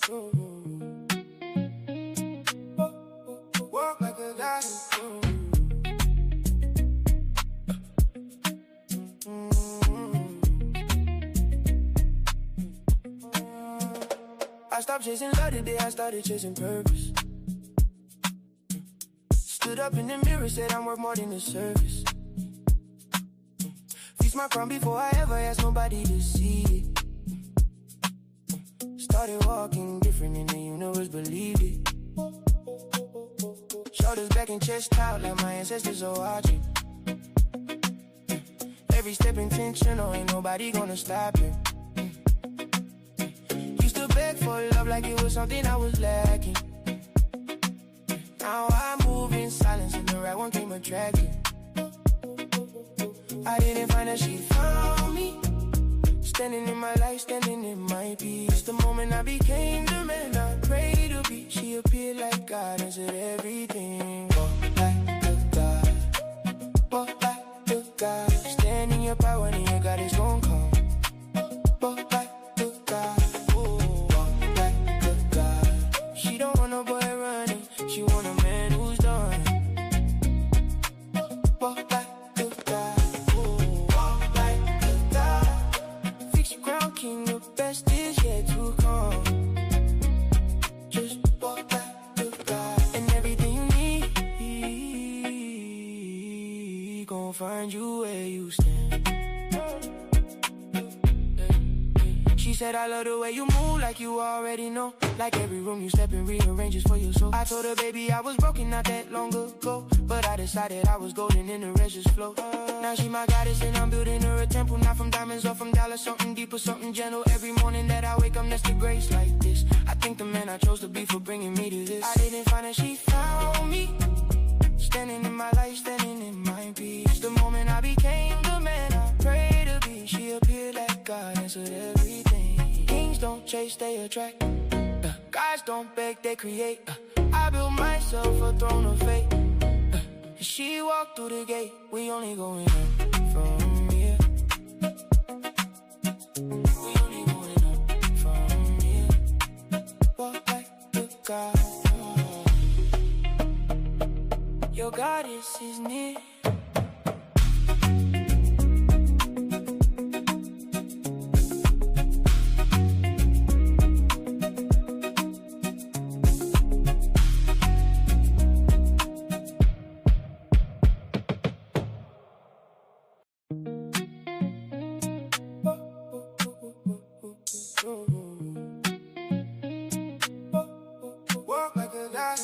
Walk like a guy. I stopped chasing love the day I started chasing purpose. Stood up in the mirror, said I'm worth more than the surface. Feast my crown before I ever asked nobody to see it. Started walking different and the universe believed it. Shoulders back and chest out like my ancestors are watching. Every step intentional, ain't nobody gonna stop it. Used to beg for love like it was something I was lacking. Now I move in silence and the right one came attracting. I didn't find her, she found me. Standing in my life, standing in my peace. The moment I became the man I prayed to be, she appeared like God and said everything. Walk like a God, walk like a God. Stand in your power and your God is gon' come. Walk like a God, walk like a God. She don't want no boy running, she want a man who's done. Walk like a God, walk like a God. Fix your crown, king, the best is yet to come. Just walk like a God, and everything you need gon' find you where you stand. She said I love the way you move like you already know. Like every room you step in rearranges for your soul. I told her baby I was broken not that long ago, but I decided I was golden and the rest just flow. Now she my goddess and I'm building her a temple. Not from diamonds or from dollars, something deeper, something gentle. Every morning that I wake up next to grace like this. I think the man I chose to be for bringing me to this. I didn't find her, she found me. Standing in my life, standing in my peace. The moment I became the man I prayed to be, she appeared like God, answered everything. Kings don't chase, they attract. Gods don't beg, they create. I built myself a throne of fate. She walked through the gate, we only going up from here. We only going up from here. Walk like a God. Your goddess is near. Walk like a God.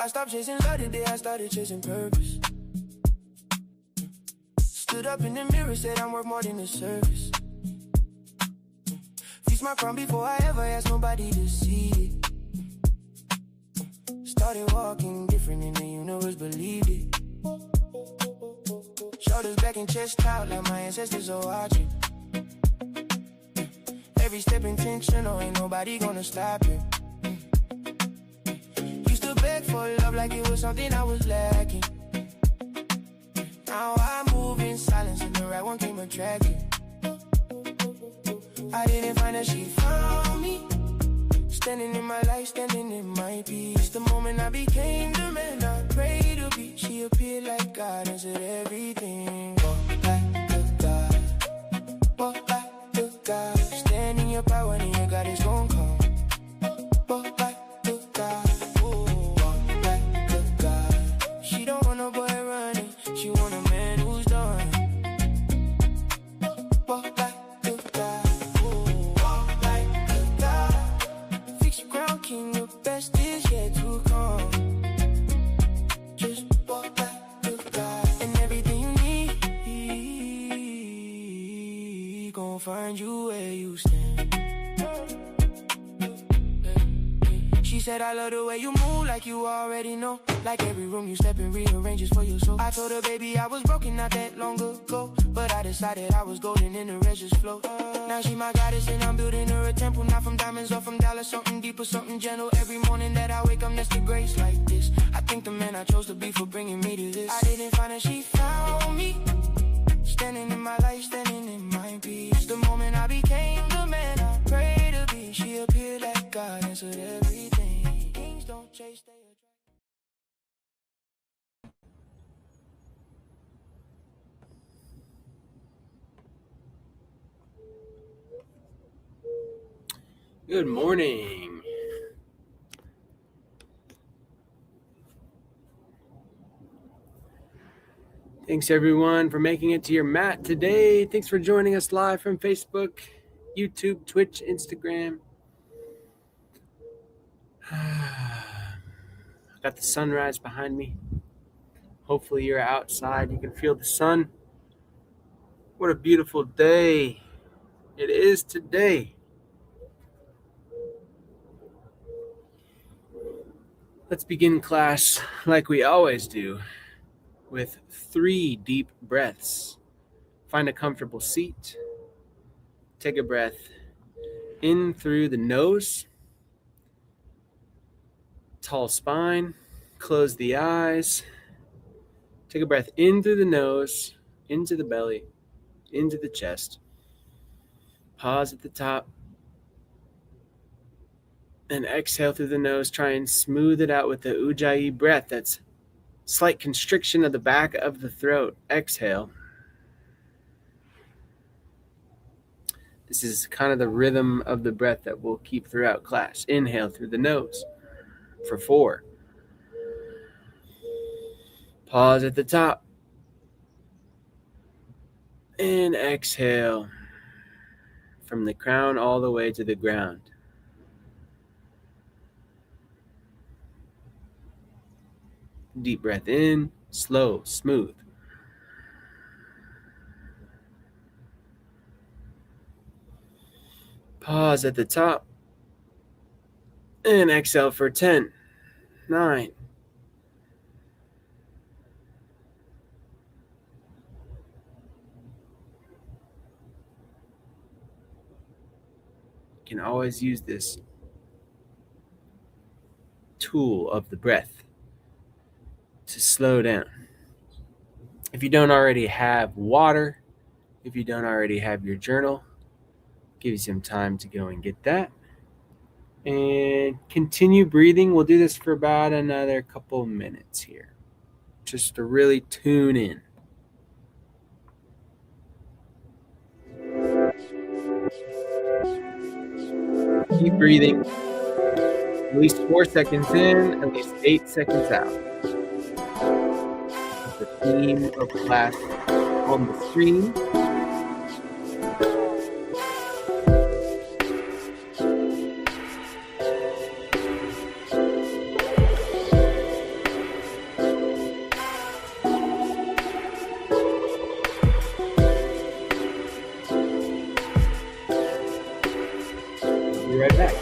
I stopped chasing love the day I started chasing purpose. Stood up in the mirror, said I'm worth more than the surface. Feast my crown before I ever asked nobody to see it. Started walking different and the universe believed it. Shoulders back and chest out like my ancestors are watching. Every step intentional, ain't nobody gonna stop it. Used to beg for love like it was something I was lacking. Now I move in silence and the right one came attracting. I didn't find her, she found me. Standing in my life, standing in my peace. The moment I became the man I prayed to be, she appeared like God and said everything. Walk like a God, walk like a God. Stand in your power and your God is gon' come. Walk like a God, walk like a God. She don't want no boy running, she want a man who's done. Walk like a God, walk like a God. Fix your crown, king, the best is yet to come. Just walk like a God, and everything you need gon' find you where you stand. She said I love the way you move like you already know. Like every room you step in rearranges for your soul. I told her baby I was broken not that long ago, but I decided I was golden and the rest just flow. Now she my goddess and I'm building her a temple. Not from diamonds or from dollars, something deeper, something gentle. Every morning that I wake up next to grace like this. I Thank the man I chose to be for bringing me to this. I didn't find her, she found me. Standing in my life, standing in my peace. The moment I became the man I prayed to be, she appeared like God, answered everything. Kings don't chase, they attract. Good morning. Thanks everyone for making it to your mat today. Thanks for joining us live from Facebook, YouTube, Twitch, Instagram. Got the sunrise behind me. Hopefully you're outside. You can feel the sun. What a beautiful day it is today. Let's begin class like we always do with 3 deep breaths. Find a comfortable seat. Take a breath in through the nose. Tall spine. Close the eyes. Take a breath in through the nose, into the belly, into the chest. Pause at the top. And exhale through the nose. Try and smooth it out with the Ujjayi breath. That's slight constriction of the back of the throat. Exhale. This is kind of the rhythm of the breath that we'll keep throughout class. Inhale through the nose for 4. Pause at the top. And exhale from the crown all the way to the ground. Deep breath in, slow, smooth. Pause at the top. And exhale for 10, 9. You can always use this tool of the breath to slow down. If you don't already have water, if you don't already have your journal, give you some time to go and get that. And continue breathing. We'll do this for about another couple minutes here, just to really tune in. Keep breathing. At least 4 seconds in, at least 8 seconds out. The theme of class on the screen. Be right back.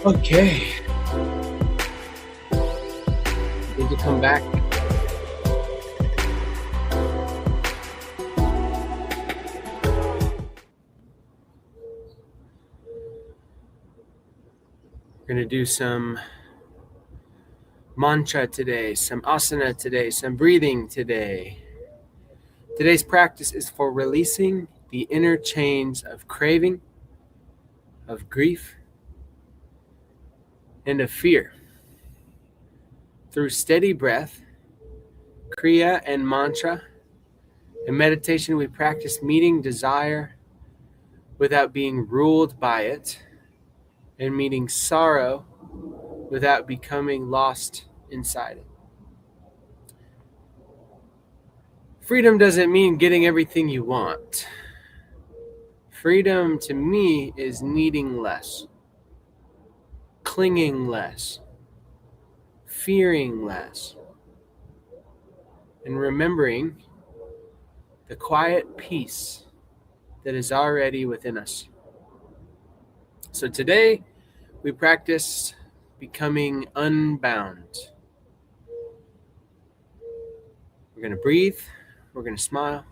Okay. Need to come back. We're going to do some mantra today, some asana today, some breathing today. Today's practice is for releasing the inner chains of craving, of grief, and of fear. Through steady breath, Kriya and mantra, in meditation we practice meeting desire without being ruled by it, and meeting sorrow without becoming lost inside it. Freedom doesn't mean getting everything you want. Freedom to me is needing less, clinging less, fearing less, and remembering the quiet peace that is already within us. So today we practice becoming unbound. We're going to breathe, we're going to smile,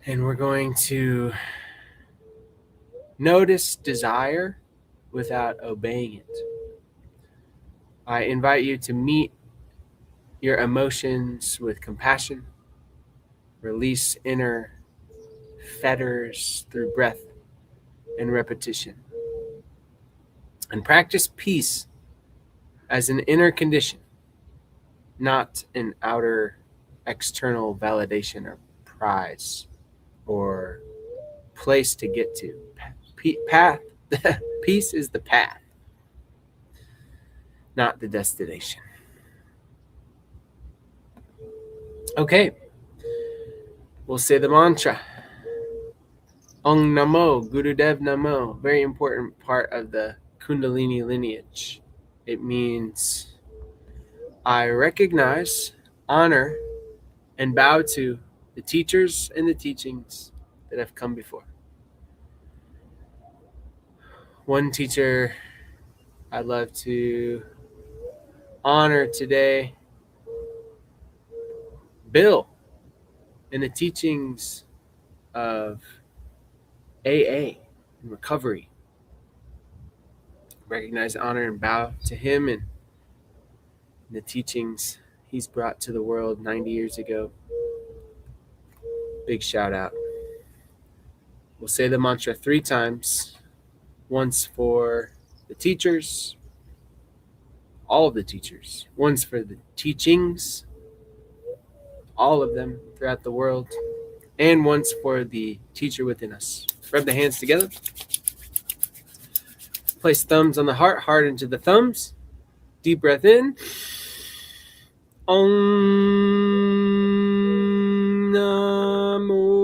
and we're going to notice desire without obeying it. I invite you to meet your emotions with compassion, release inner fetters through breath and repetition, and practice peace as an inner condition, not an outer external validation or prize or place to get to. Path. Peace is the path, not the destination. Okay, we'll say the mantra. Om Namo, Gurudev Namo, very important part of the Kundalini lineage. It means I recognize, honor, and bow to the teachers and the teachings that have come before. One teacher I'd love to honor today, Bill, in the teachings of AA and recovery. Recognize, honor, and bow to him and the teachings he's brought to the world 90 years ago. Big shout out. We'll say the mantra 3 times, once for the teachers, all of the teachers, once for the teachings, all of them throughout the world, and once for the teacher within us. Rub the hands together. Place thumbs on the heart, heart into the thumbs. Deep breath in. Om Namo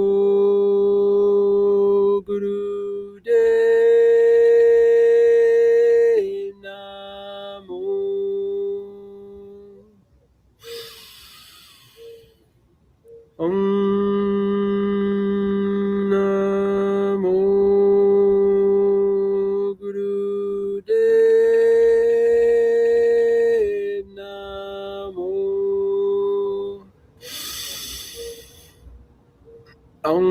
Gurudev Namo. Om Namo Gurudev Namo. Om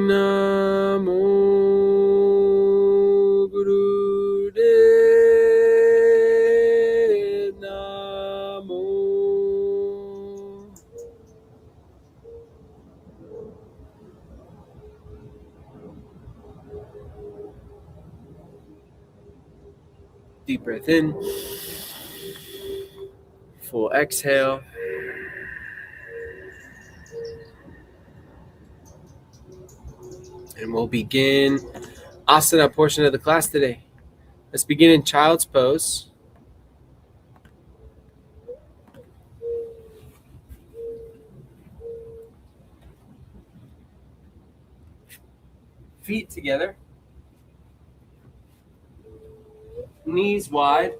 Namo Gurudev Namo. Deep breath in. Full exhale. And we'll begin asana portion of the class today. Let's begin in child's pose. Feet together. Knees wide.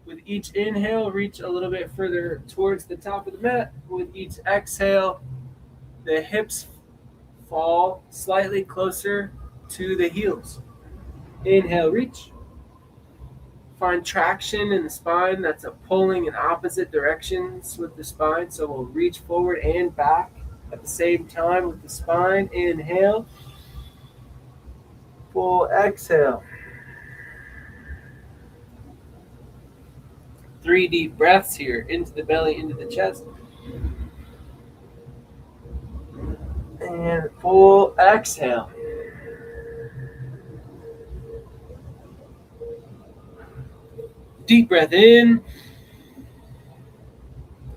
With each inhale, reach a little bit further towards the top of the mat. With each exhale, the hips fall slightly closer to the heels. Inhale, reach. Find traction in the spine. That's a pulling in opposite directions with the spine. So we'll reach forward and back at the same time with the spine. Inhale. Full exhale. 3 deep breaths here. Into the belly, into the chest. And full exhale. Deep breath in.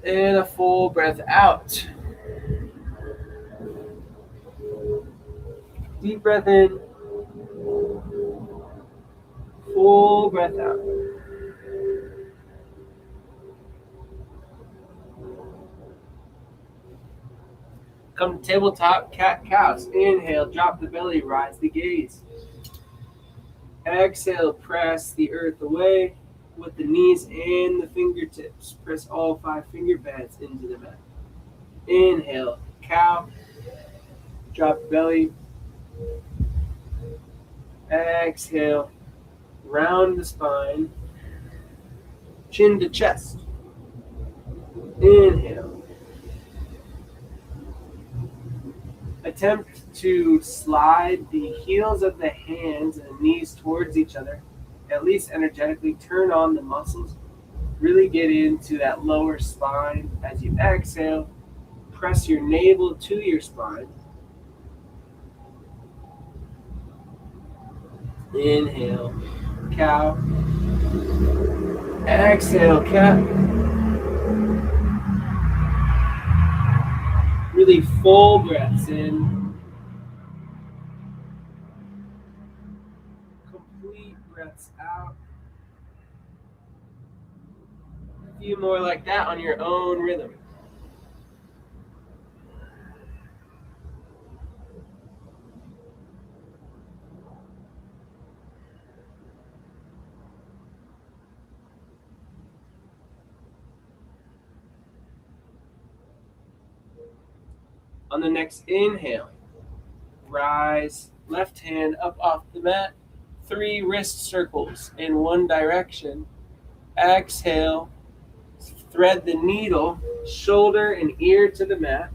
And a full breath out. Deep breath in. Full breath out. Come to tabletop cat-cows. Inhale, drop the belly, rise the gaze. Exhale, press the earth away with the knees and the fingertips. Press all 5 finger pads into the mat. Inhale, cow. Drop the belly. Exhale, round the spine. Chin to chest. Inhale. Attempt to slide the heels of the hands and knees towards each other, at least energetically. Turn on the muscles. Really get into that lower spine. As you exhale, press your navel to your spine. Inhale, cow. Exhale, cat. Really full breaths in. Complete breaths out. A few more like that on your own rhythm. On the next inhale, rise, left hand up off the mat, 3 wrist circles in one direction. Exhale, thread the needle, shoulder and ear to the mat.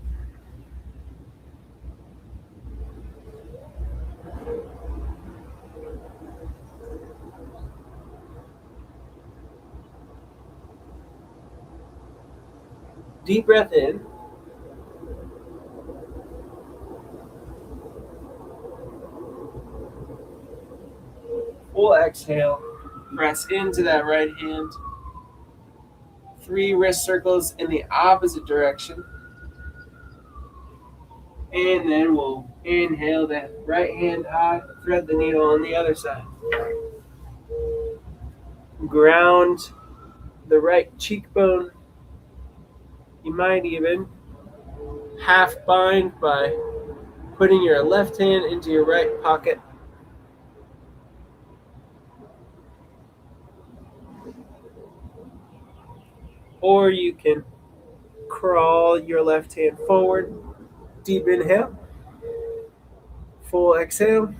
Deep breath in. Full exhale. Press into that right hand. 3 wrist circles in the opposite direction. And then we'll inhale that right hand high, thread the needle on the other side. Ground the right cheekbone. You might even half bind by putting your left hand into your right pocket. Or you can crawl your left hand forward. Deep inhale. Full exhale.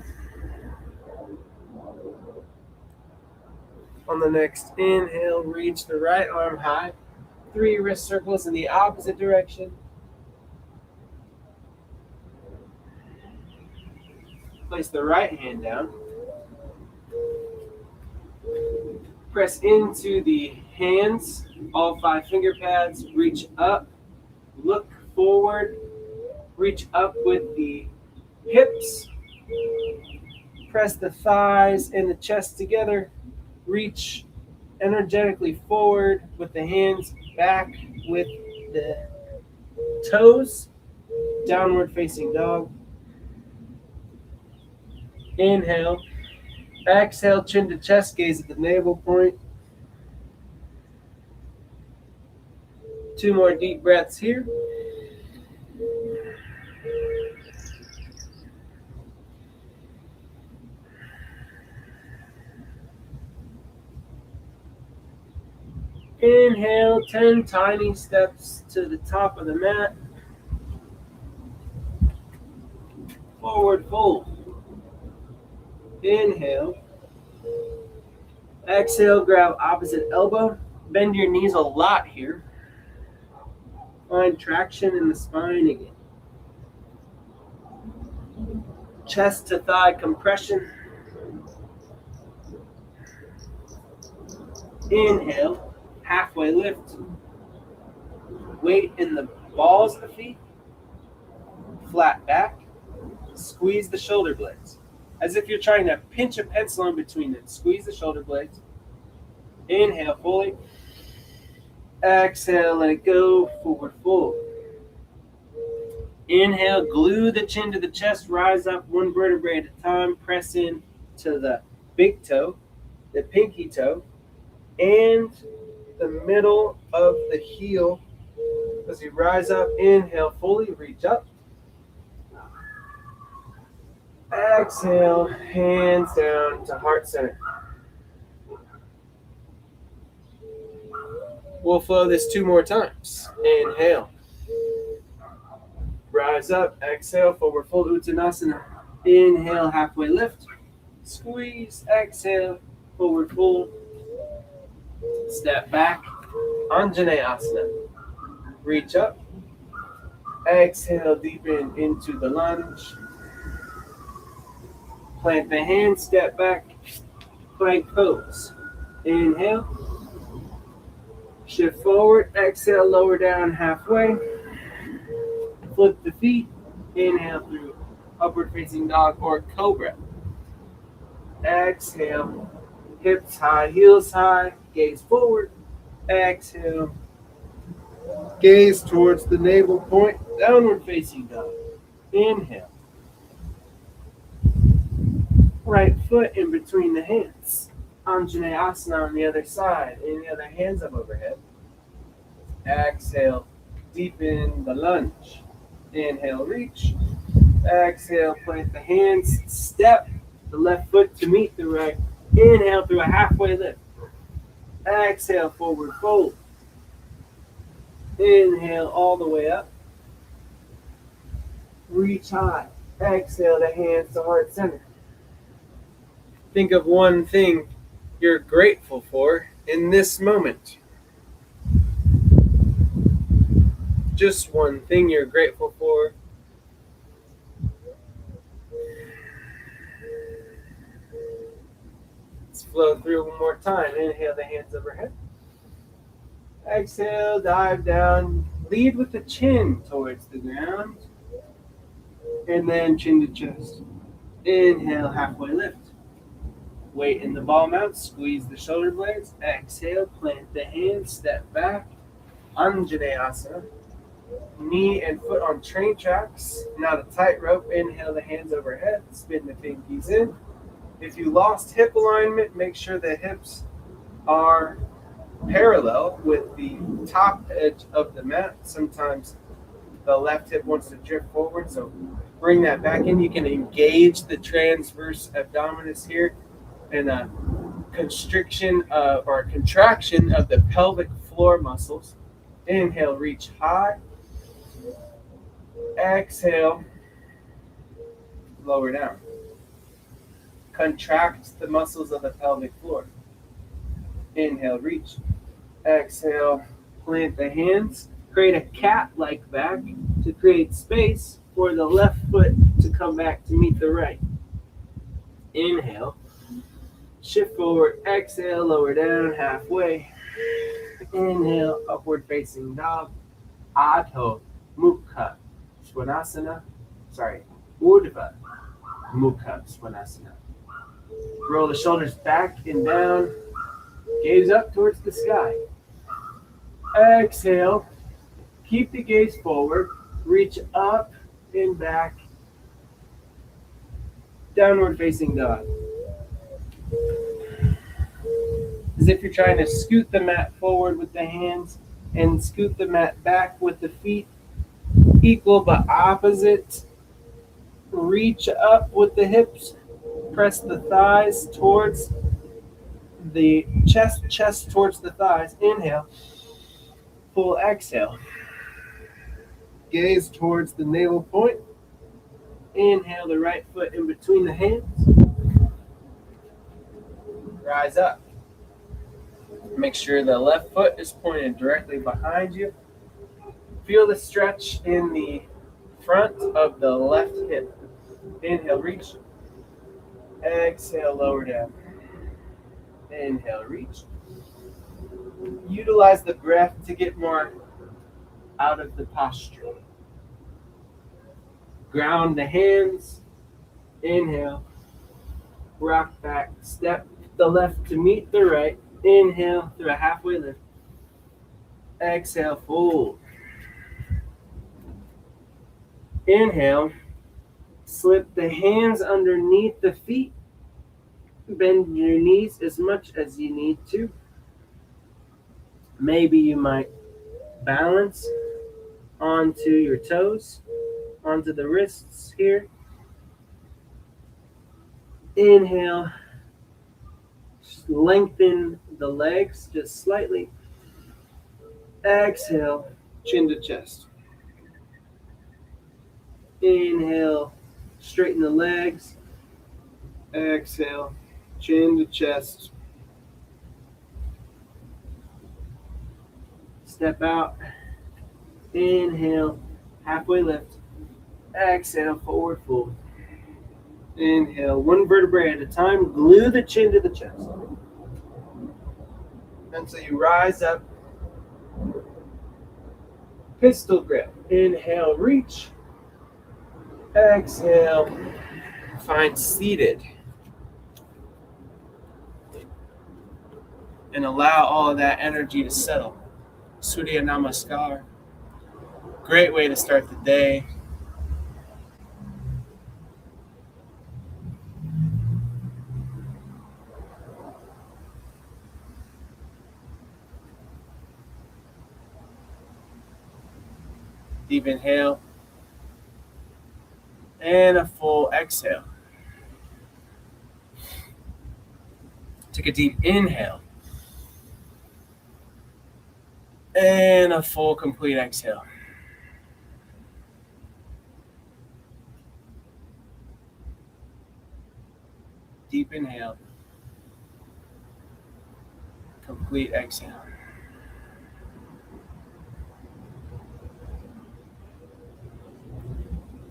On the next inhale, reach the right arm high. 3 wrist circles in the opposite direction. Place the right hand down. Press into the hands, all 5 finger pads. Reach up, look forward, reach up with the hips. Press the thighs and the chest together. Reach energetically forward with the hands, back with the toes. Downward facing dog. Inhale. Exhale, chin to chest, gaze at the navel point. 2 more deep breaths here. Inhale, 10 tiny steps to the top of the mat. forward fold. Inhale. Exhale, grab opposite elbow. Bend your knees a lot here. Find traction in the spine again. Chest to thigh compression. Inhale, halfway lift. Weight in the balls of the feet. Flat back. Squeeze the shoulder blades. As if you're trying to pinch a pencil in between them. Squeeze the shoulder blades. Inhale fully. Exhale, let it go. Forward fold. Inhale, glue the chin to the chest. Rise up one vertebrae at a time. Press in to the big toe, the pinky toe, and the middle of the heel. As you rise up, inhale fully, reach up. Exhale, hands down to heart center. We'll flow this 2 more times. Inhale. Rise up, exhale, forward fold, Uttanasana. Inhale, halfway lift. Squeeze, exhale, forward fold. Step back, Anjaneyasana. Reach up. Exhale, deepen into the lunge. Plant the hands, step back, plank pose. Inhale. Shift forward, exhale, lower down halfway. Flip the feet. Inhale through upward facing dog or cobra. Exhale, hips high, heels high, gaze forward. Exhale, gaze towards the navel point, downward facing dog. Inhale. Right foot in between the hands. Anjaneyasana on the other side. Inhale, the hands up overhead. Exhale, deepen the lunge. Inhale, reach. Exhale, plant the hands. Step the left foot to meet the right. Inhale through a halfway lift. Exhale, forward fold. Inhale all the way up. Reach high. Exhale, the hands to heart center. Think of one thing you're grateful for in this moment. Just one thing you're grateful for. Let's flow through one more time. Inhale, the hands overhead. Exhale, dive down. Lead with the chin towards the ground. And then chin to chest. Inhale, halfway lift. Weight in the ball mount, squeeze the shoulder blades. Exhale, plant the hands, step back. Anjaneyasana. Knee and foot on train tracks. Now the tightrope. Inhale, the hands overhead. Spin the pinkies in. If you lost hip alignment, make sure the hips are parallel with the top edge of the mat. Sometimes the left hip wants to drift forward, so bring that back in. You can engage the transverse abdominis here and a constriction or contraction of the pelvic floor muscles. Inhale, reach high. Exhale, lower down. Contract the muscles of the pelvic floor. Inhale, reach. Exhale, plant the hands. Create a cat-like back to create space for the left foot to come back to meet the right. Inhale. Shift forward, exhale, lower down, halfway. Inhale, upward facing dog. Adho Mukha Svanasana. Urdhva Mukha Svanasana. Roll the shoulders back and down. Gaze up towards the sky. Exhale. Keep the gaze forward. Reach up and back. Downward facing dog. As if you're trying to scoot the mat forward with the hands and scoot the mat back with the feet. Equal but opposite. Reach up with the hips. Press the thighs towards the chest towards the thighs. Inhale. Full exhale. Gaze towards the navel point. Inhale the right foot in between the hands. Rise up. Make sure the left foot is pointed directly behind you. Feel the stretch in the front of the left hip. Inhale, reach. Exhale, lower down. Inhale, reach. Utilize the breath to get more out of the posture. Ground the hands. Inhale. Rock back. Step the left to meet the right. Inhale through a halfway lift. Exhale, fold. Inhale. Slip the hands underneath the feet. Bend your knees as much as you need to. Maybe you might balance onto your toes, onto the wrists here. Inhale. Lengthen the legs just slightly. Exhale, chin to chest. Inhale, straighten the legs. Exhale, chin to chest. Step out. Inhale, halfway lift. Exhale, forward fold. Inhale, one vertebrae at a time. Glue the chin to the chest. Until you rise up. Pistol grip. Inhale, reach. Exhale, find seated. And allow all of that energy to settle. Surya Namaskar. Great way to start the day. Deep inhale. And a full exhale. Take a deep inhale. And a full complete exhale. Deep inhale. Complete exhale.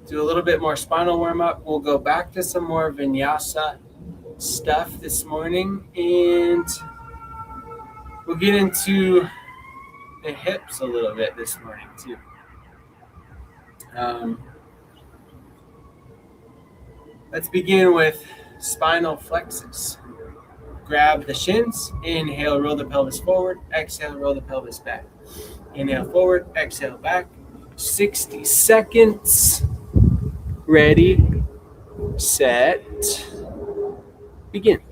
Do a little bit more spinal warm up. We'll go back to some more vinyasa stuff this morning, and we'll get into the hips a little bit this morning too. Let's begin with spinal flexes. Grab the shins. Inhale, roll the pelvis forward. Exhale, roll the pelvis back. Inhale forward, exhale back. 60 seconds. Ready, set, begin.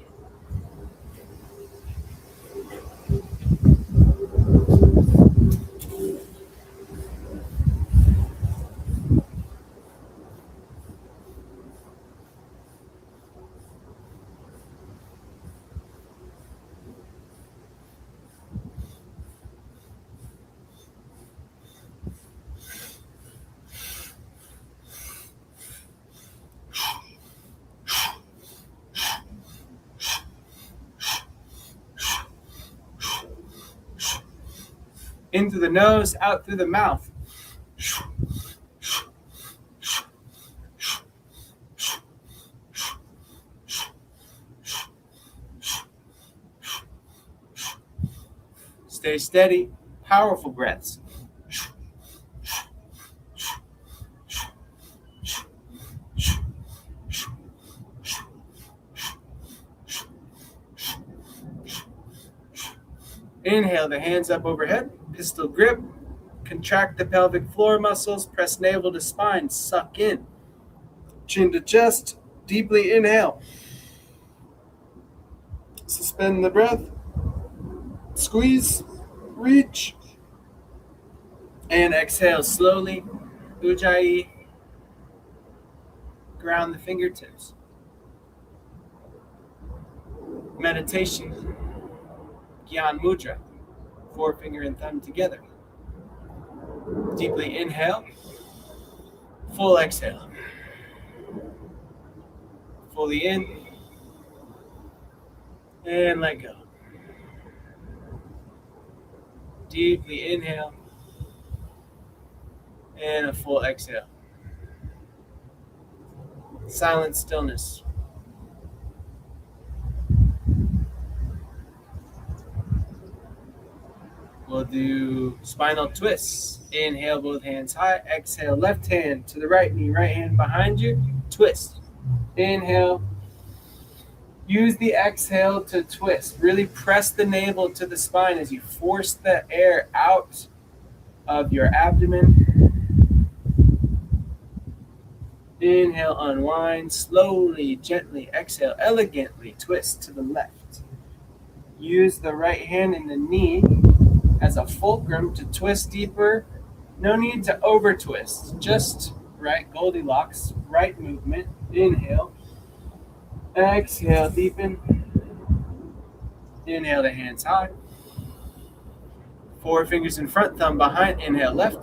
In through the nose, out through the mouth. Stay steady, powerful breaths. Inhale the hands up overhead, pistol grip. Contract the pelvic floor muscles, press navel to spine, suck in. Chin to chest, deeply inhale. Suspend the breath. Squeeze, reach. And exhale slowly. Ujjayi. Ground the fingertips. Meditation. Gyan Mudra. Forefinger and thumb together. Deeply inhale. Full exhale. Fully in. And let go. Deeply inhale. And a full exhale. Silent stillness. We'll do spinal twists. Inhale, both hands high. Exhale, left hand to the right knee, right hand behind you. Twist. Inhale. Use the exhale to twist. Really press the navel to the spine as you force the air out of your abdomen. Inhale, unwind. Slowly, gently. Exhale, elegantly twist to the left. Use the right hand and the knee as a fulcrum to twist deeper. No need to over twist, just right Goldilocks, right movement. Inhale, exhale, deepen. Inhale the hands high. 4 fingers in front, thumb behind. Inhale left,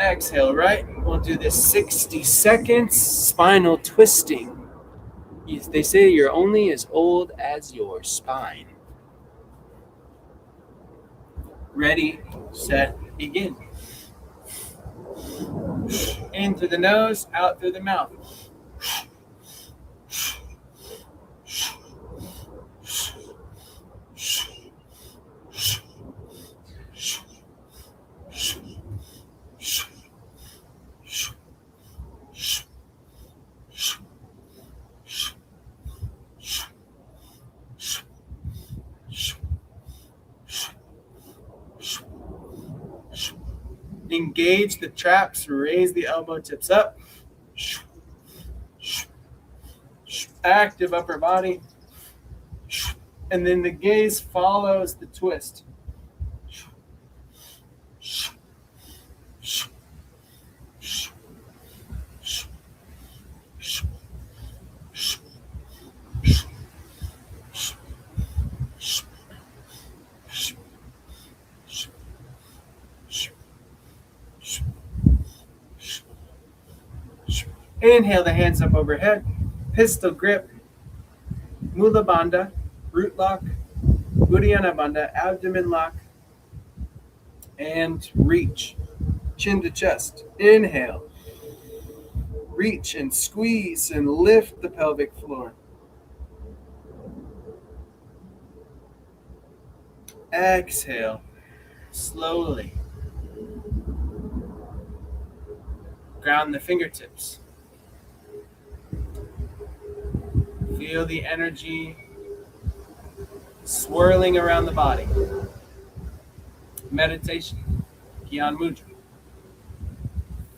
exhale right. We'll do this 60 seconds, spinal twisting. They say you're only as old as your spine. Ready, set, begin. In through the nose, out through the mouth. Engage the traps, raise the elbow tips up. Active upper body. And then the gaze follows the twist. Inhale the hands up overhead. Pistol grip. Mula Bandha. Root lock. Uddiyana Bandha. Abdomen lock. And reach. Chin to chest. Inhale. Reach and squeeze and lift the pelvic floor. Exhale. Slowly. Ground the fingertips. Feel the energy swirling around the body. Meditation. Gyan Mudra.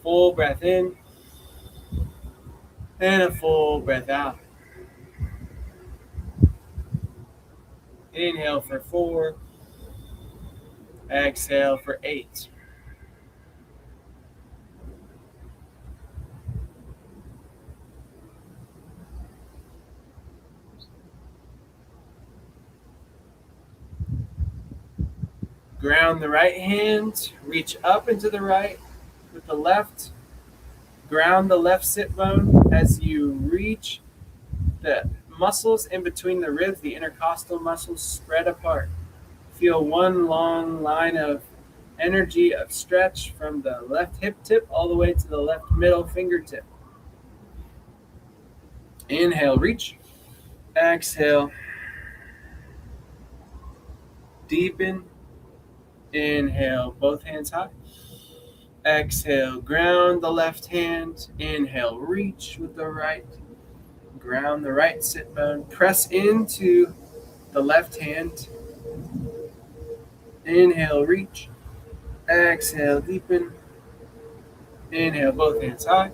Full breath in. And a full breath out. Inhale for 4. Exhale for 8. Ground the right hand, reach up into the right with the left. Ground the left sit bone as you reach. The muscles in between the ribs, the intercostal muscles, spread apart. Feel one long line of energy of stretch from the left hip tip all the way to the left middle fingertip. Inhale, reach. Exhale. Deepen. Inhale, both hands high. Exhale, ground the left hand. Inhale, reach with the right. Ground the right sit bone. Press into the left hand. Inhale, reach. Exhale, deepen. Inhale, both hands high.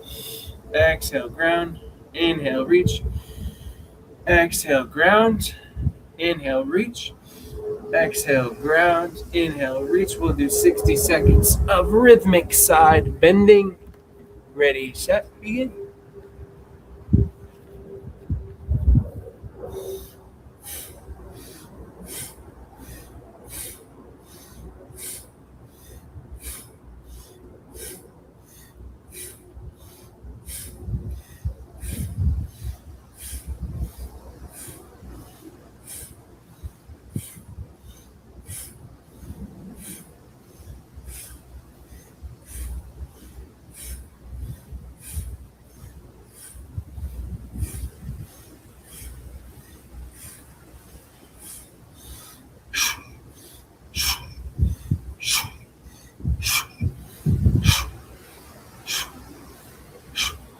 Exhale, ground. Inhale, reach. Exhale, ground. Inhale, reach. Exhale, ground. Inhale, reach. We'll do 60 seconds of rhythmic side bending. Ready, set, begin.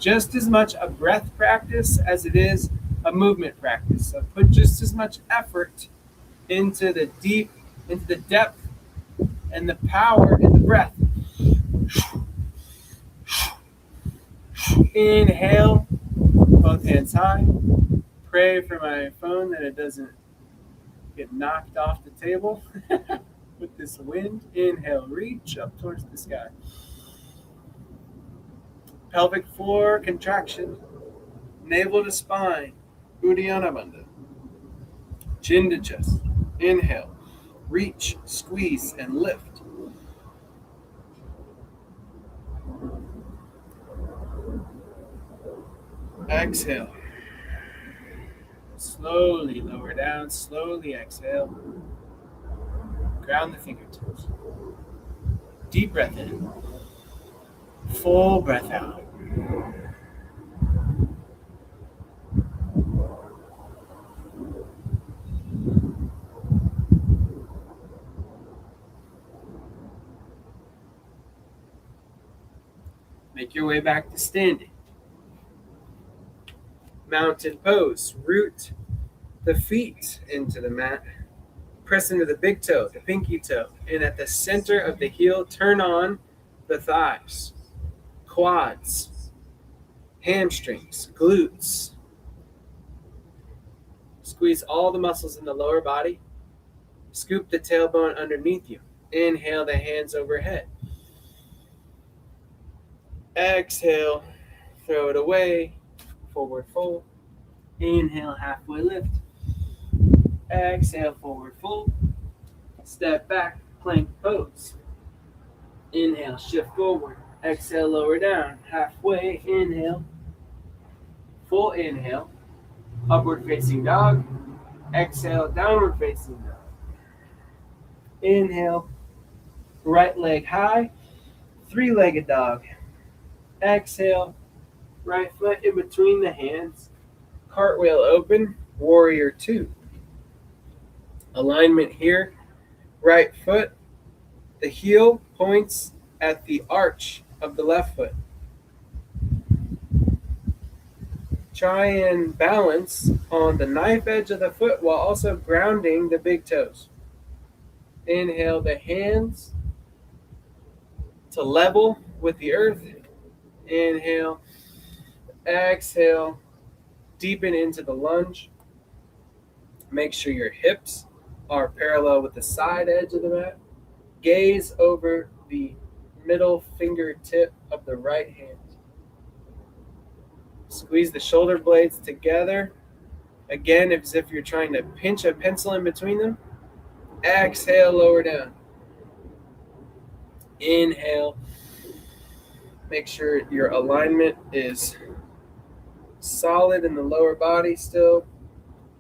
just as much a breath practice as it is a movement practice. So put just as much effort into the depth and the power in the breath. Inhale, both hands high. Pray for my phone that it doesn't get knocked off the table with this wind. Inhale, reach up towards the sky. Pelvic floor contraction, navel to spine, Uddiyana Bandha. Chin to chest. Inhale, reach, squeeze, and lift. Exhale. Slowly lower down, slowly exhale. Ground the fingertips. Deep breath in. Full breath out. Make your way back to standing. Mountain pose. Root the feet into the mat. Press into the big toe, the pinky toe, and at the center of the heel, turn on the thighs, quads, hamstrings, glutes. Squeeze all the muscles in the lower body. Scoop the tailbone underneath you. Inhale the hands overhead. Exhale, throw it away, forward fold. Inhale, halfway lift. Exhale, forward fold. Step back, plank pose. Inhale, shift forward. Exhale, lower down. Halfway, inhale. Full inhale. Upward facing dog. Exhale, downward facing dog. Inhale, right leg high. Three-legged dog. Exhale, right foot in between the hands. Cartwheel open, warrior two. Alignment here. Right foot, the heel points at the arch of the left foot. Try and balance on the knife edge of the foot while also grounding the big toes. Inhale the hands to level with the earth. Inhale, exhale, deepen into the lunge. Make sure your hips are parallel with the side edge of the mat. Gaze over the middle fingertip of the right hand. Squeeze the shoulder blades together. Again, as if you're trying to pinch a pencil in between them. Exhale, lower down. Inhale. Make sure your alignment is solid in the lower body still.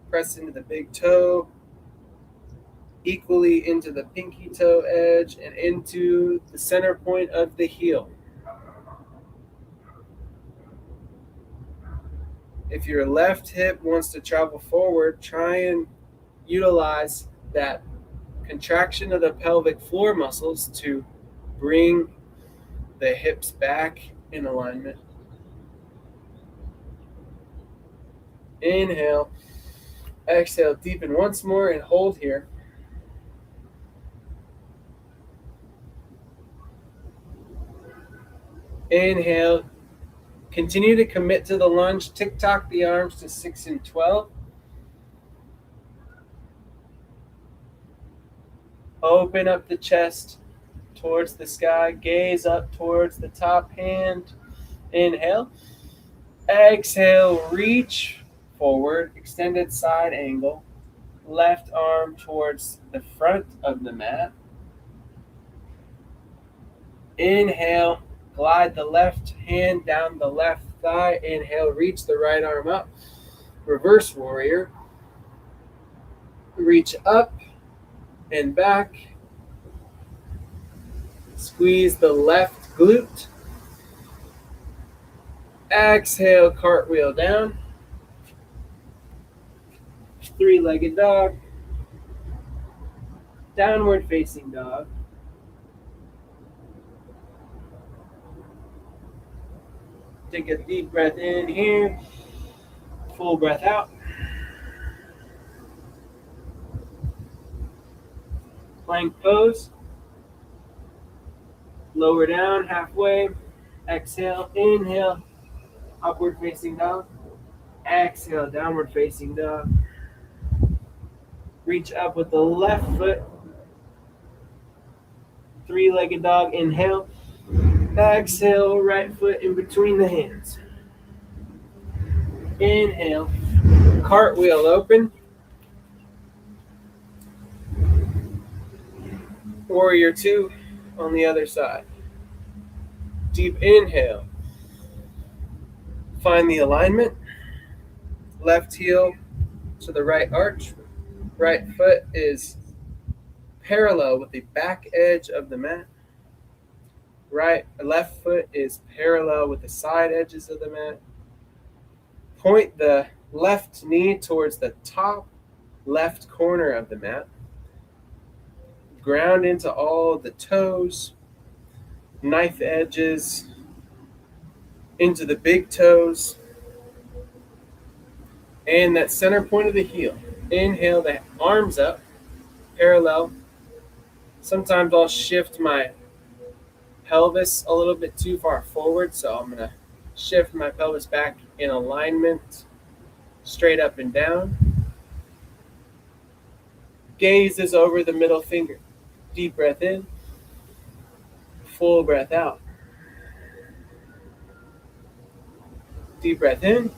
Press into the big toe. Equally into the pinky toe edge and into the center point of the heel. If your left hip wants to travel forward, try and utilize that contraction of the pelvic floor muscles to bring the hips back in alignment. Inhale. Exhale, deepen once more and hold here. Inhale. Continue to commit to the lunge. Tick-tock the arms to 6 and 12. Open up the chest towards the sky. Gaze up towards the top hand. Inhale. Exhale, reach forward. Extended side angle. Left arm towards the front of the mat. Inhale. Glide the left hand down the left thigh. Inhale, reach the right arm up. Reverse warrior. Reach up and back. Squeeze the left glute. Exhale, cartwheel down. Three-legged dog. Downward facing dog. Take a deep breath in here. Full breath out. Plank pose. Lower down halfway. Exhale, inhale, upward facing dog. Exhale, downward facing dog. Reach up with the left foot. Three-legged dog, inhale. Exhale, right foot in between the hands. Inhale, cartwheel open. Warrior two on the other side. Deep inhale. Find the alignment. Left heel to the right arch. Right foot is parallel with the back edge of the mat. Left foot is parallel with the side edges of the mat. Point the left knee towards the top left corner of the mat. Ground into all the toes, knife edges, into the big toes, and that center point of the heel. Inhale the arms up, parallel. Sometimes I'll shift my pelvis a little bit too far forward, so I'm going to shift my pelvis back in alignment, straight up and down. Gaze is over the middle finger. Deep breath in, full breath out. Deep breath in.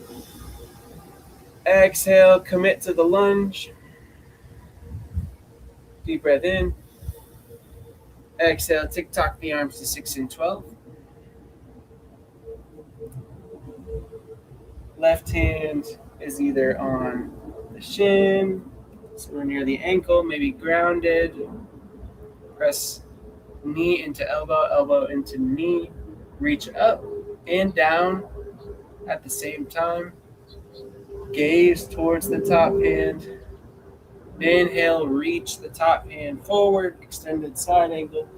Exhale, commit to the lunge. Deep breath in. Exhale, tick-tock the arms to 6 and 12. Left hand is either on the shin, somewhere near the ankle, maybe grounded. Press knee into elbow, elbow into knee. Reach up and down at the same time. Gaze towards the top hand. Inhale, reach the top hand forward, extended side angle.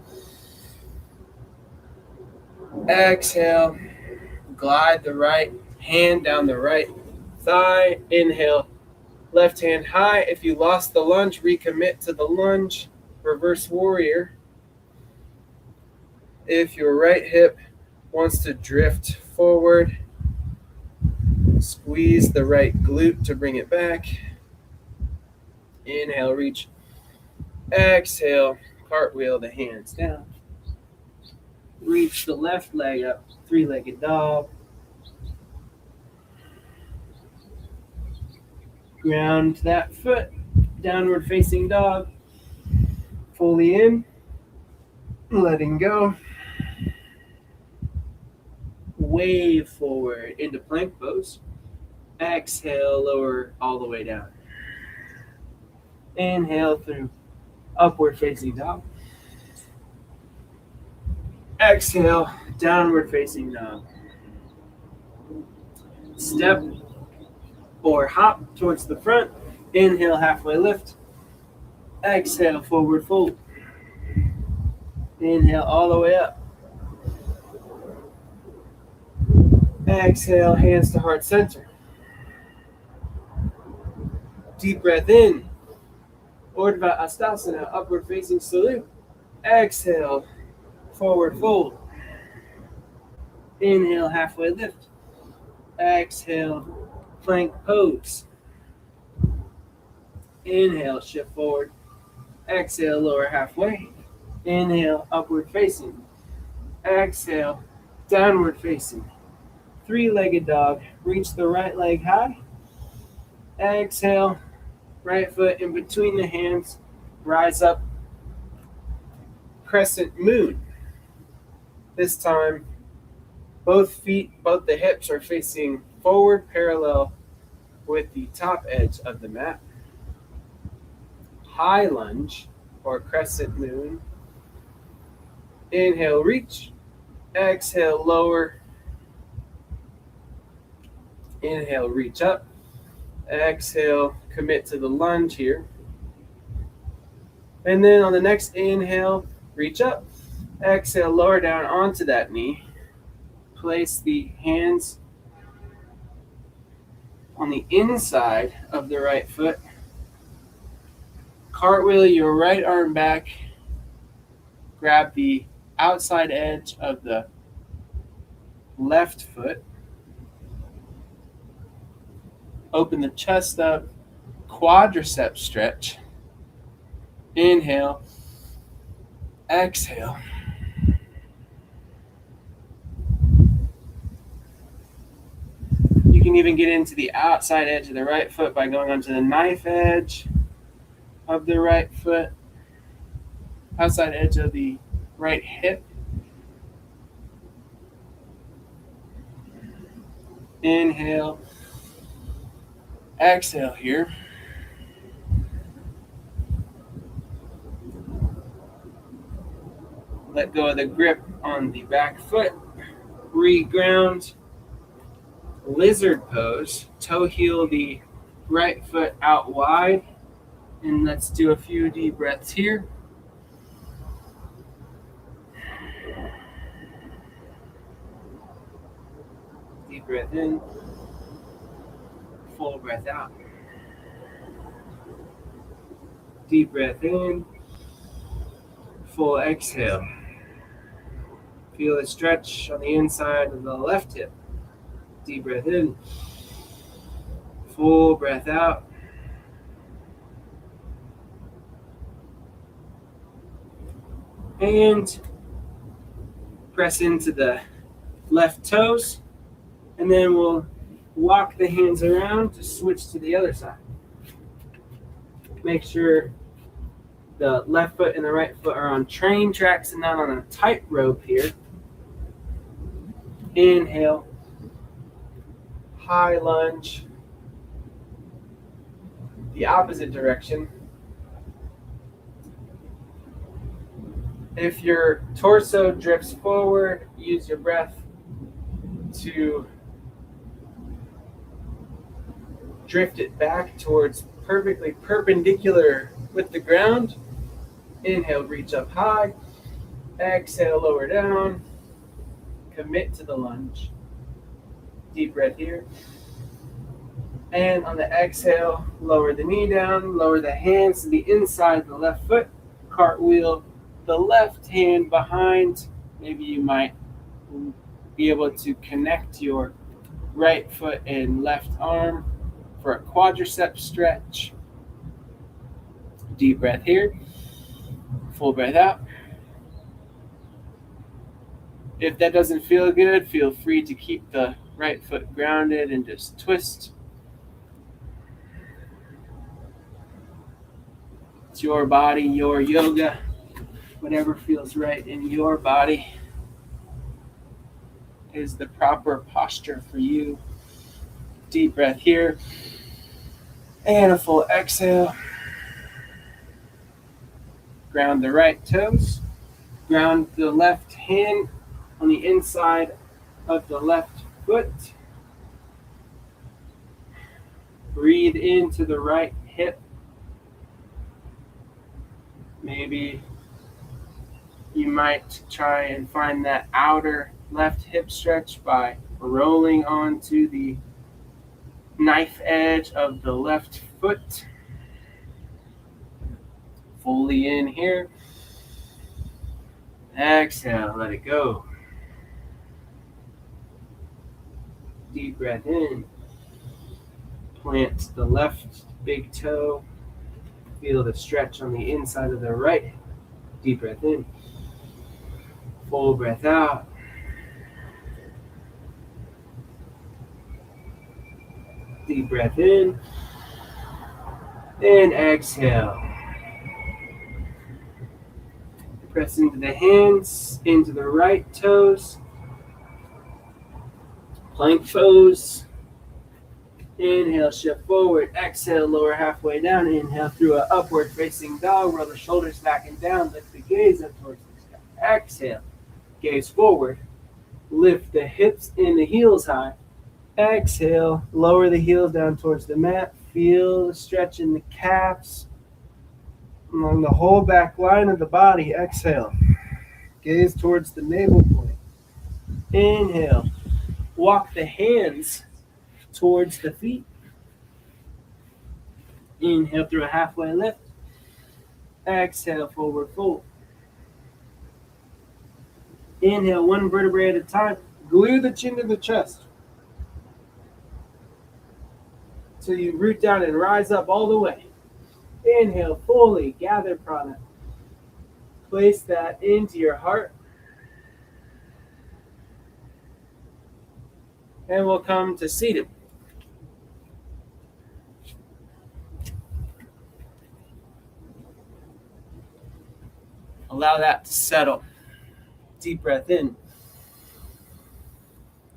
Exhale, glide the right hand down the right thigh. Inhale, left hand high. If you lost the lunge, recommit to the lunge. Reverse warrior. If your right hip wants to drift forward, squeeze the right glute to bring it back. Inhale, reach. Exhale, cartwheel the hands down. Reach the left leg up, three-legged dog. Ground that foot, downward facing dog. Fully in, letting go. Wave forward into plank pose. Exhale, lower all the way down. Inhale through upward facing dog. Exhale, downward facing dog. Step or hop towards the front. Inhale, halfway lift. Exhale, forward fold. Inhale all the way up. Exhale, hands to heart center. Deep breath in. Urdhva Hastasana, upward facing salute. Exhale, forward fold. Inhale, halfway lift. Exhale, plank pose. Inhale, shift forward. Exhale, lower halfway. Inhale, upward facing. Exhale, downward facing. Three-legged dog. Reach the right leg high. Exhale, right foot in between the hands. Rise up. Crescent moon. This time, both the hips are facing forward, parallel with the top edge of the mat. High lunge or crescent moon. Inhale, reach. Exhale, lower. Inhale, reach up. Exhale, commit to the lunge here. And then on the next inhale, reach up. Exhale, lower down onto that knee. place the hands on the inside of the right foot. Cartwheel your right arm back. Grab the outside edge of the left foot. Open the chest up. Quadricep stretch. Inhale. Exhale. You can even get into the outside edge of the right foot by going onto the knife edge of the right foot, outside edge of the right hip. Inhale. Exhale here. Let go of the grip on the back foot. Reground. Lizard pose. Toe heel the right foot out wide. And let's do a few deep breaths here. Deep breath in. Full breath out. Deep breath in. Full exhale. Feel a stretch on the inside of the left hip. Deep breath in. Full breath out. And press into the left toes. And then we'll walk the hands around to switch to the other side. Make sure the left foot and the right foot are on train tracks and not on a tightrope here. Inhale. High lunge. The opposite direction. If your torso drifts forward, use your breath to drift it back towards perfectly perpendicular with the ground. Inhale, reach up high. Exhale, lower down. Commit to the lunge. Deep breath here. And on the exhale, lower the knee down, lower the hands to the inside of the left foot. Cartwheel the left hand behind. Maybe you might be able to connect your right foot and left arm for a quadricep stretch. Deep breath here. Full breath out. If that doesn't feel good, feel free to keep the right foot grounded and just twist. It's your body, your yoga, whatever feels right in your body is the proper posture for you. Deep breath here. And a full exhale. Ground the right toes. Ground the left hand on the inside of the left foot. Breathe into the right hip. Maybe you might try and find that outer left hip stretch by rolling onto the knife edge of the left foot. Fully in here. Exhale, let it go. Deep breath in. Plant the left big toe. Feel the stretch on the inside of the right. Deep breath in. Full breath out. Deep breath in. And exhale. Press into the hands, into the right toes. Plank pose. Inhale, shift forward. Exhale, lower halfway down. Inhale through an upward facing dog. Roll the shoulders back and down. Lift the gaze up towards the sky. Exhale, gaze forward. Lift the hips and the heels high. Exhale, lower the heels down towards the mat. Feel the stretch in the calves along the whole back line of the body. Exhale, gaze towards the navel point. Inhale. walk the hands towards the feet. Inhale through a halfway lift. Exhale, forward fold. Inhale, one vertebrae at a time. Glue the chin to the chest. So you root down and rise up all the way. Inhale, fully gather prana. Place that into your heart. And we'll come to seated. Allow that to settle. Deep breath in.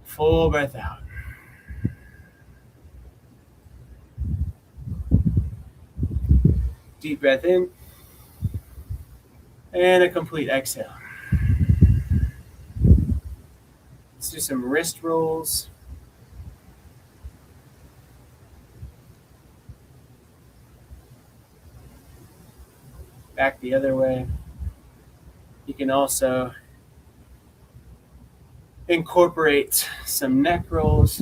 Full breath out. Deep breath in. And a complete exhale. Let's do some wrist rolls. Back the other way. You can also incorporate some neck rolls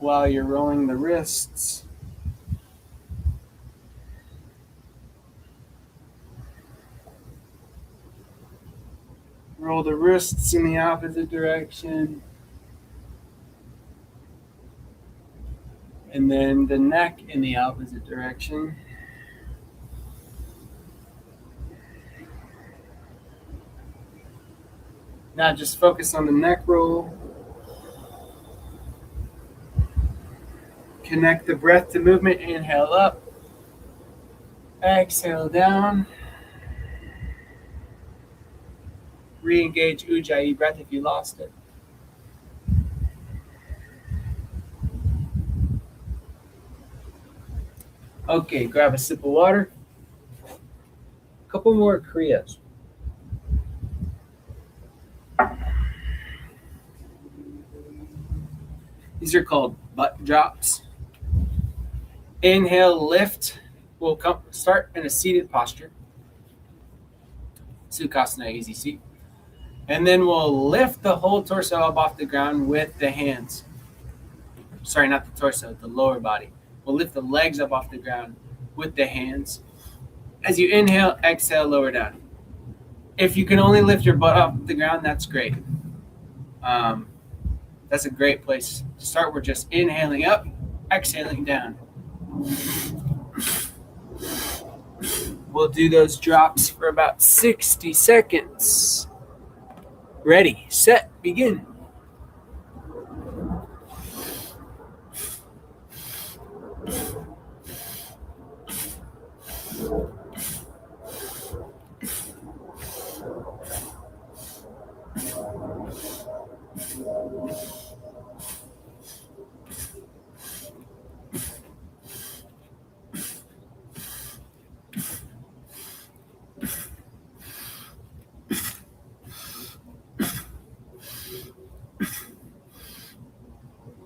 while you're rolling the wrists. Roll the wrists in the opposite direction. And then the neck in the opposite direction. Now just focus on the neck roll. Connect the breath to movement. Inhale up. Exhale down. Re-engage Ujjayi breath if you lost it. Okay, grab a sip of water. A couple more Kriyas. These are called butt drops. Inhale, lift. We'll start in a seated posture. Sukhasana, easy seat. And then we'll lift the whole torso up off the ground with the hands. Sorry, not the torso, the lower body. We'll lift the legs up off the ground with the hands. As you inhale, exhale, lower down. If you can only lift your butt off the ground, that's great. That's a great place to start. We're just inhaling up, exhaling down. We'll do those drops for about 60 seconds. Ready, set, begin.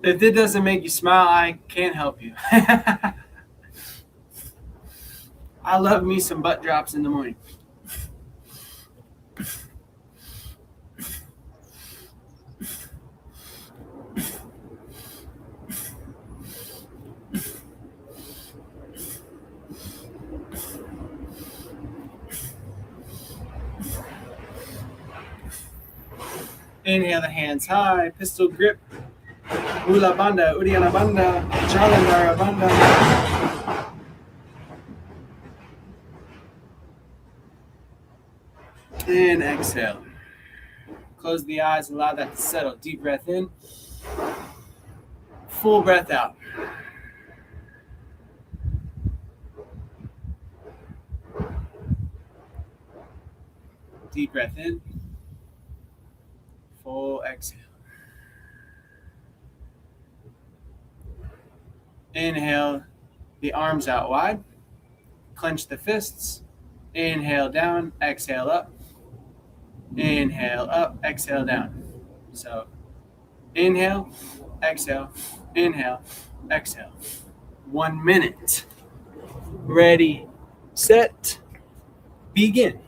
If it doesn't make you smile, I can't help you. I love me some butt drops in the morning. Inhale the hands high, pistol grip. Ula Bandha, Uddiyana Bandha, Jalandhara Bandha. And exhale. Close the eyes, allow that to settle. Deep breath in. Full breath out. Deep breath in. Full exhale. Inhale the arms out wide. Clench the fists. Inhale down, exhale up. Inhale up, exhale down. So inhale, exhale, inhale, exhale. 1 minute. Ready, set, begin.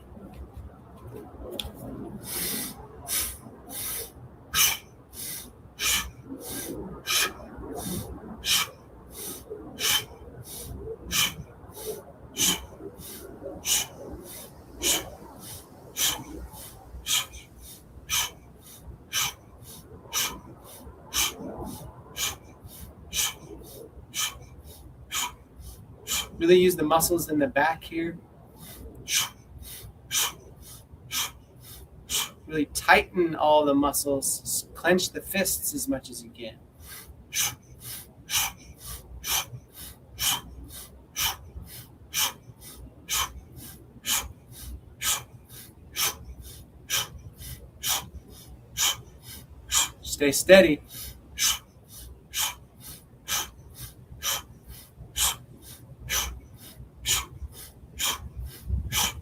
Really use the muscles in the back here. Really tighten all the muscles. Clench the fists as much as you can. Stay steady.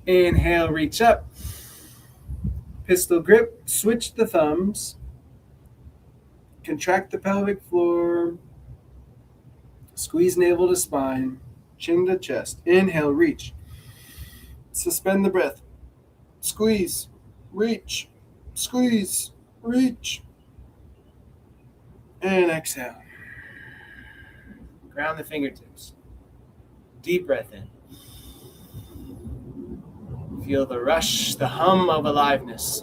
Inhale, reach up. Pistol grip, switch the thumbs. Contract the pelvic floor. Squeeze navel to spine. Chin to chest. Inhale, reach. Suspend the breath. Squeeze, reach, squeeze, reach. And exhale. Ground the fingertips. Deep breath in. Feel the rush, the hum of aliveness.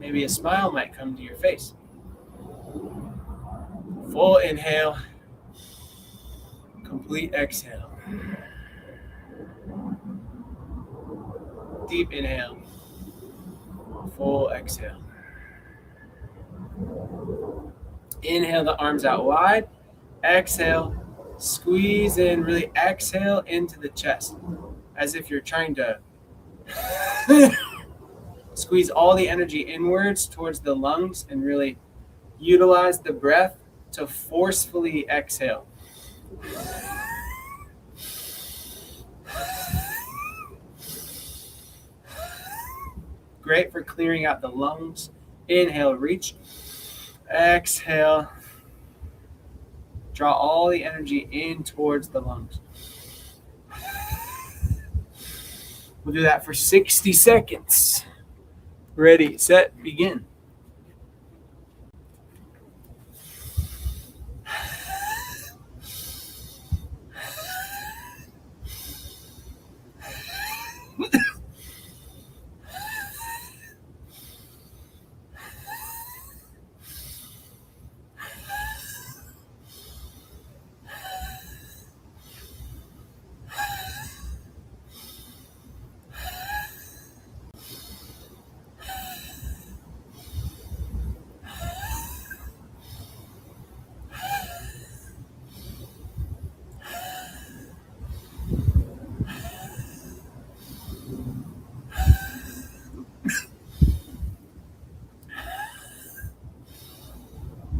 Maybe a smile might come to your face. Full inhale. Complete exhale. Deep inhale. Full exhale. Inhale the arms out wide. Exhale. Squeeze in. Really exhale into the chest. As if you're trying to squeeze all the energy inwards towards the lungs and really utilize the breath to forcefully exhale. Great for clearing out the lungs. Inhale, reach. Exhale. Draw all the energy in towards the lungs. We'll do that for 60 seconds. Ready, set, begin.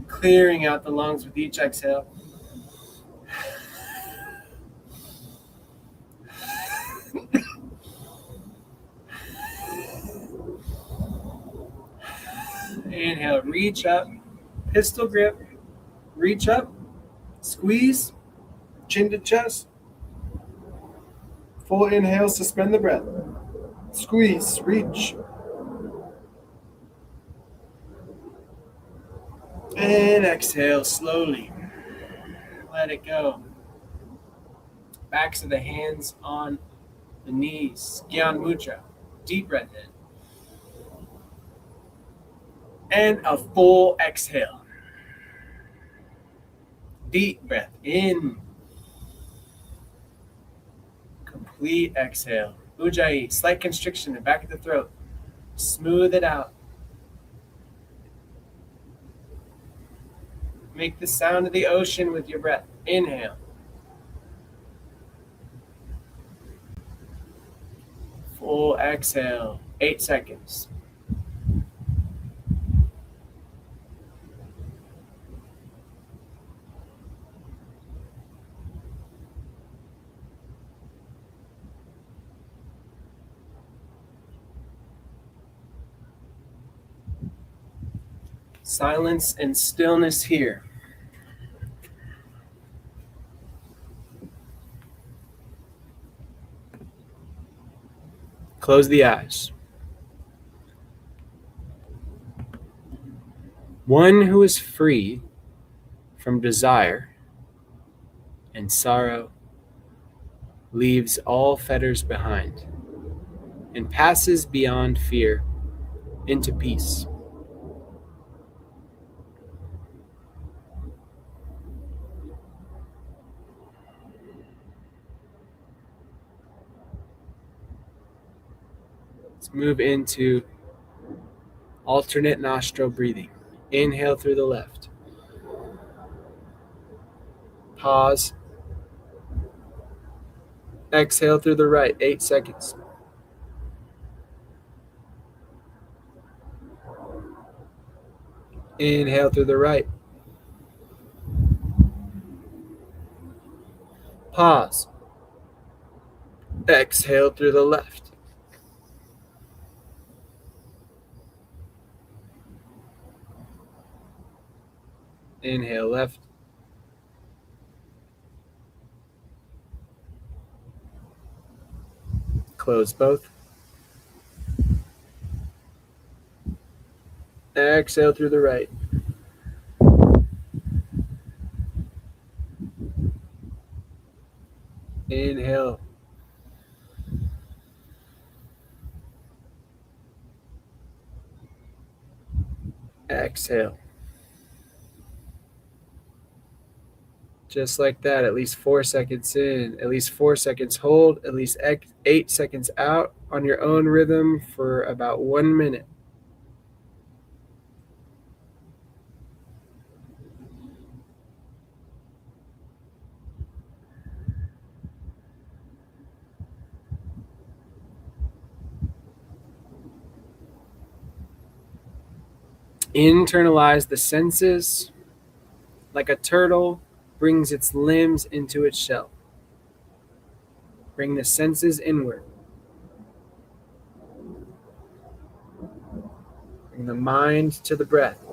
Clearing out the lungs with each exhale. Inhale, reach up, pistol grip, reach up, squeeze, chin to chest. Full inhale, suspend the breath. Squeeze, reach. And exhale slowly. Let it go. Backs of the hands on the knees. Gyan Mudra. Deep breath in. And a full exhale. Deep breath in. Complete exhale. Ujjayi, slight constriction in the back of the throat. Smooth it out. Make the sound of the ocean with your breath. Inhale. Full exhale. 8 seconds. Silence and stillness here. Close the eyes. One who is free from desire and sorrow leaves all fetters behind and passes beyond fear into peace. Let's move into alternate nostril breathing. Inhale through the left. Pause. Exhale through the right, 8 seconds. Inhale through the right. Pause. Exhale through the left. Inhale left. Close both. Exhale through the right. Inhale. Exhale. Just like that, at least 4 seconds in, at least 4 seconds hold, at least 8 seconds out on your own rhythm for about 1 minute. Internalize the senses like a turtle brings its limbs into its shell. Bring the senses inward. Bring the mind to the breath.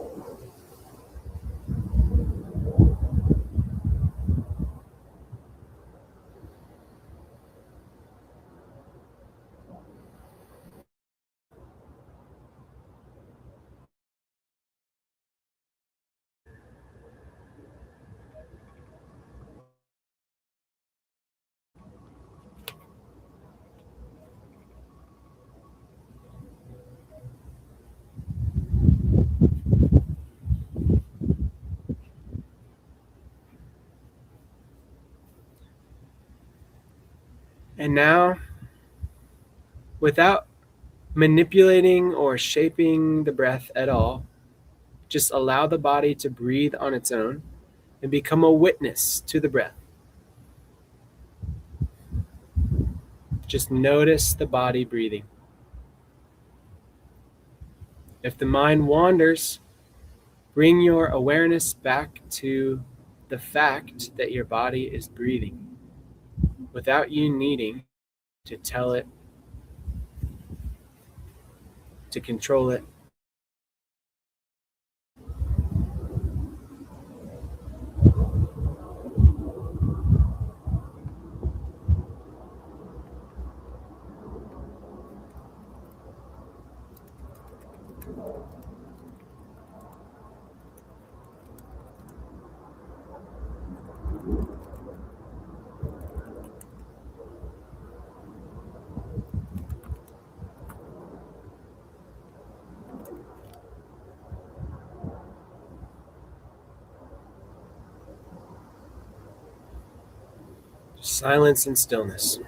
And now, without manipulating or shaping the breath at all, just allow the body to breathe on its own and become a witness to the breath. Just notice the body breathing. If the mind wanders, bring your awareness back to the fact that your body is breathing without you needing to tell it, to control it. Silence and stillness.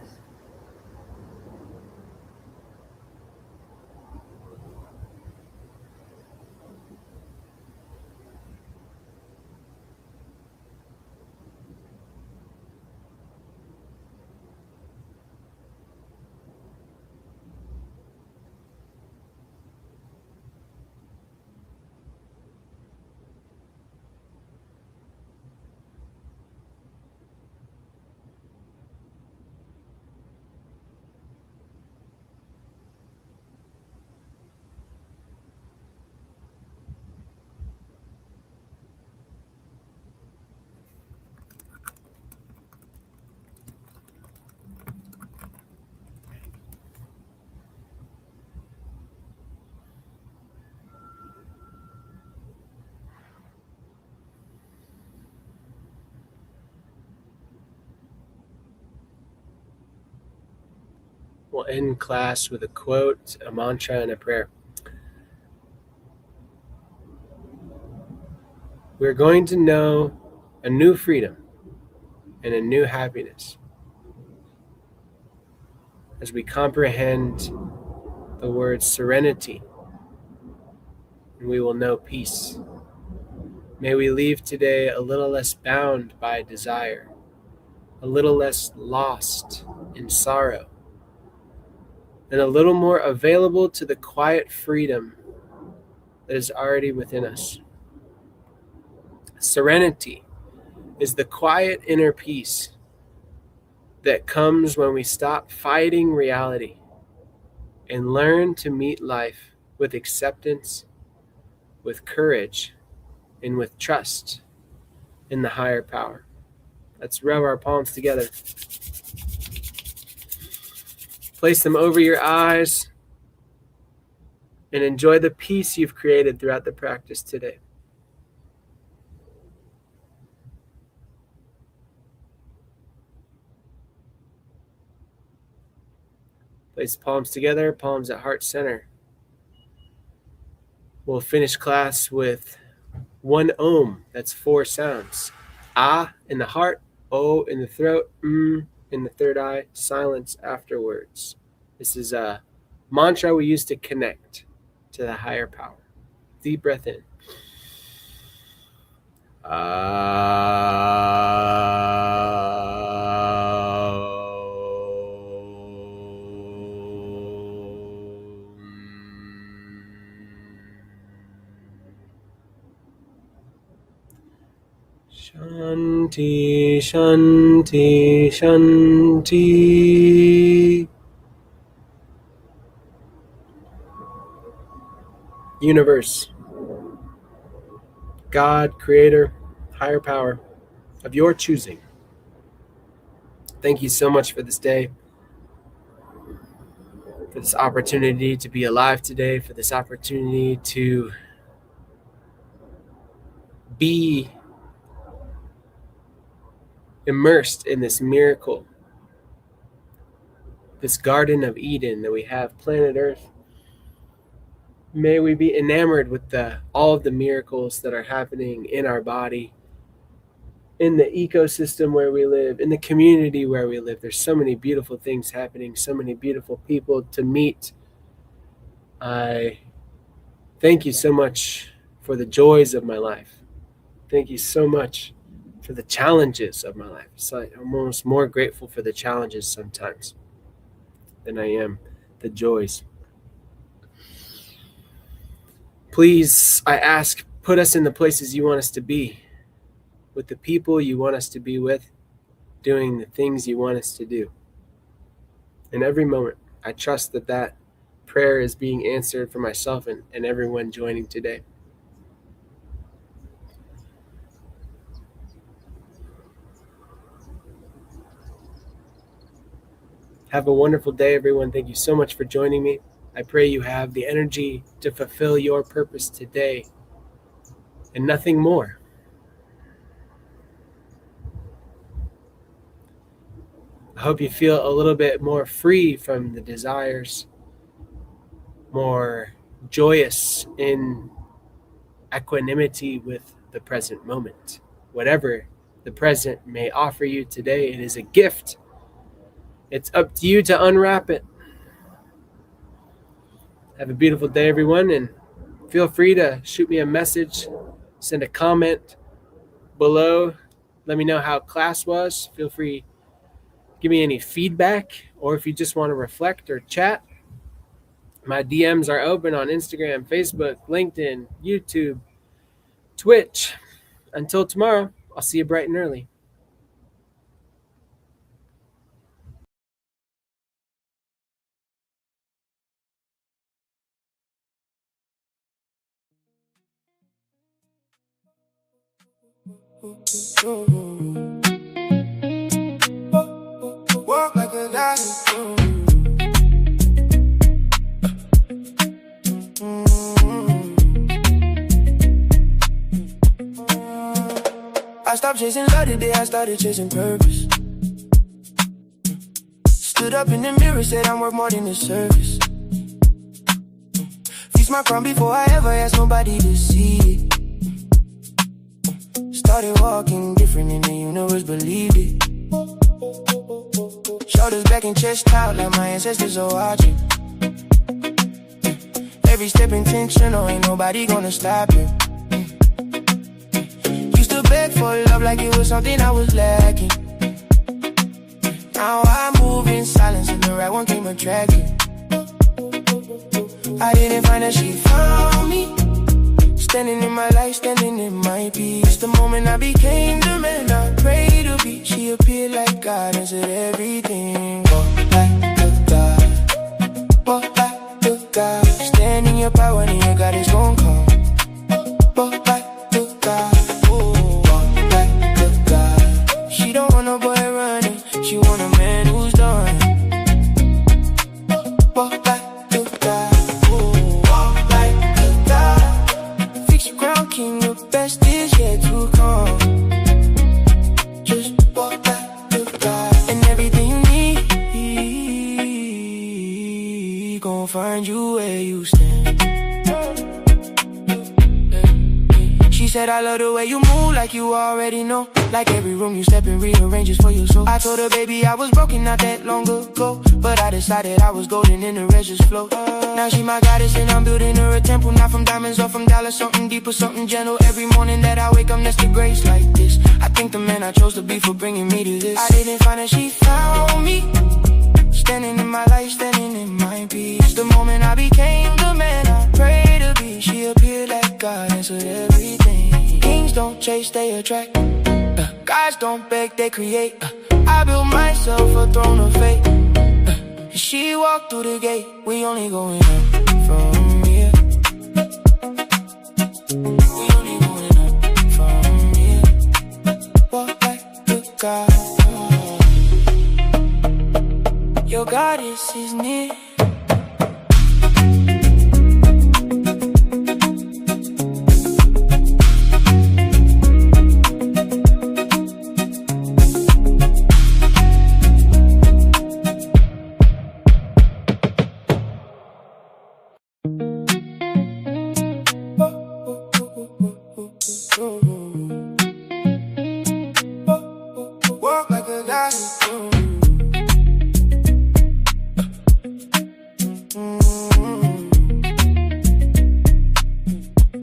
We'll end class with a quote, a mantra, and a prayer. We're going to know a new freedom and a new happiness as we comprehend the word serenity, and we will know peace. May we leave today a little less bound by desire, a little less lost in sorrow, and a little more available to the quiet freedom that is already within us. Serenity is the quiet inner peace that comes when we stop fighting reality and learn to meet life with acceptance, with courage, and with trust in the higher power. Let's rub our palms together. Place them over your eyes and enjoy the peace you've created throughout the practice today. Place palms together, palms at heart center. We'll finish class with one Om. That's 4 sounds. Ah in the heart, O in the throat, in the third eye, silence afterwards. This is a mantra we use to connect to the higher power. Deep breath in. Shanti, Shanti, Shanti. Universe, God, Creator, higher power of your choosing. Thank you so much for this day, for this opportunity to be alive today, for this opportunity to be immersed in this miracle, this Garden of Eden that we have, planet Earth. May we be enamored with all of the miracles that are happening in our body, in the ecosystem where we live, in the community where we live. There's so many beautiful things happening, so many beautiful people to meet. I thank you so much for the joys of my life. Thank you so much for the challenges of my life. So I'm almost more grateful for the challenges sometimes than I am the joys. Please, I ask, put us in the places you want us to be, with the people you want us to be with, doing the things you want us to do. In every moment, I trust that prayer is being answered for myself and everyone joining today. Have a wonderful day, everyone. Thank you so much for joining me. I pray you have the energy to fulfill your purpose today and nothing more. I hope you feel a little bit more free from the desires, more joyous in equanimity with the present moment. Whatever the present may offer you today, it is a gift. It's up to you to unwrap it. Have a beautiful day, everyone, and feel free to shoot me a message, send a comment below. Let me know how class was. Feel free to give me any feedback, or if you just want to reflect or chat. My DMs are open on Instagram, Facebook, LinkedIn, YouTube, Twitch. Until tomorrow, I'll see you bright and early. Walk like a god. I stopped chasing love today, I started chasing purpose. Stood up in the mirror, said I'm worth more than the surface. Feast my crown before I ever asked nobody to see it. Started walking different and the universe believed it. Shoulders back and chest out like my ancestors are watching. every step intentional, ain't nobody gonna stop you. Used to beg for love like it was something I was lacking. Now I move in silence and the right one came attracting. I didn't find her, she found me. Standing in my life, standing in my peace. The moment I became the man I prayed to be, she appeared like God and said everything. Walk like a God, walk like a God. Stand in your power and your God is gon' come. Walk like a God, walk like a God. She don't want no boy running, she want a man who's done. Walk like a God, walk like a God. Fix your crown, king, the best is yet to come. Just walk like a God, and everything you need gon' find you where you stand. She said, I love the way you move like you already know. Like every room you step in rearranges for your soul. I told her, baby, I was broken not that long ago, but I decided I was golden in the register's flow. Now she my goddess and I'm building her a temple. Not from diamonds or from dollars, something deeper, something gentle. Every morning that I wake up next to grace like this. I thank the man I chose to be for bringing me to this. I didn't find her, she found me. Standing in my life, standing in my peace. The moment I became the man I prayed to be, she appeared like God answered everything. Kings don't chase, they attract. Guys don't beg, they create. I built myself a throne of faith. She walked through the gate, we only going up from here. We only going up from here. Walk like a God. Your goddess is near. Walk like a god.